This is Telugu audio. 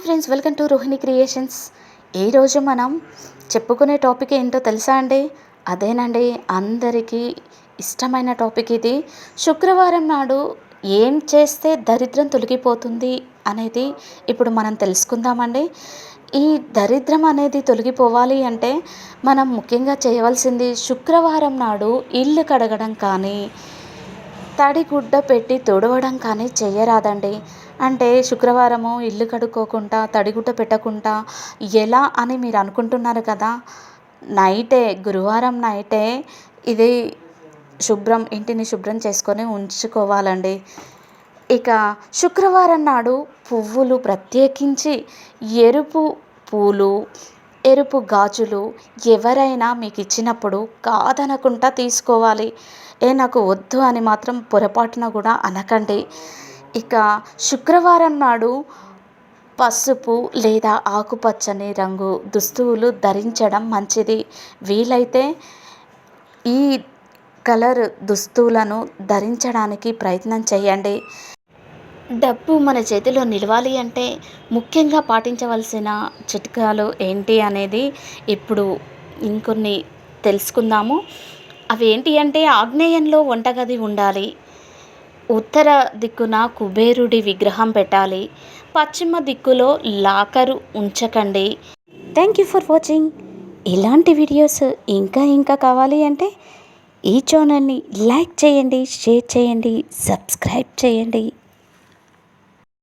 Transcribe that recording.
Friends, welcome to Rohini creations. ఈరోజు మనం చెప్పుకునే టాపిక్ ఏంటో తెలుసా అండి? అదేనండి, అందరికీ ఇష్టమైన టాపిక్ ఇది. శుక్రవారం నాడు ఏం చేస్తే దరిద్రం తొలగిపోతుంది అనేది ఇప్పుడు మనం తెలుసుకుందామండి. ఈ దరిద్రం అనేది తొలగిపోవాలి అంటే మనం ముఖ్యంగా చేయవలసింది శుక్రవారం నాడు ఇల్లు కడగడం కానీ, తడిగుడ్డ పెట్టి తుడవడం కానీ చెయ్యరాదండి. అంటే శుక్రవారము ఇల్లు కడుక్కోకుండా తడిగుడ్డ పెట్టకుండా ఎలా అని మీరు అనుకుంటున్నారు కదా. గురువారం నైటే ఇది ఇంటిని శుభ్రం చేసుకొని ఉంచుకోవాలండి. ఇక శుక్రవారం నాడు పువ్వులు ప్రత్యేకించి ఎరుపు పూలు, ఎరుపు గాజులు ఎవరైనా మీకు ఇచ్చినప్పుడు కాదనకుండా తీసుకోవాలి. నాకు వద్దు అని మాత్రం పొరపాటున కూడా అనకండి. ఇక శుక్రవారం నాడు పసుపు లేదా ఆకుపచ్చని రంగు దుస్తువులు ధరించడం మంచిది. వీలైతే ఈ కలర్ దుస్తువులను ధరించడానికి ప్రయత్నం చేయండి. డబ్బు మన చేతిలో నిలవాలి అంటే ముఖ్యంగా పాటించవలసిన చిట్కాలు ఏంటి అనేది ఇప్పుడు ఇంకొన్ని తెలుసుకుందాము. అవి ఏంటి అంటే, ఆగ్నేయంలో వంటగది ఉండాలి, ఉత్తర దిక్కున కుబేరుడి విగ్రహం పెట్టాలి, పశ్చిమ దిక్కులో లాకరు ఉంచకండి. Thank you for watching. ఇలాంటి వీడియోస్ ఇంకా కావాలి అంటే ఈ ఛానల్ని లైక్ చేయండి, షేర్ చేయండి, సబ్స్క్రైబ్ చేయండి.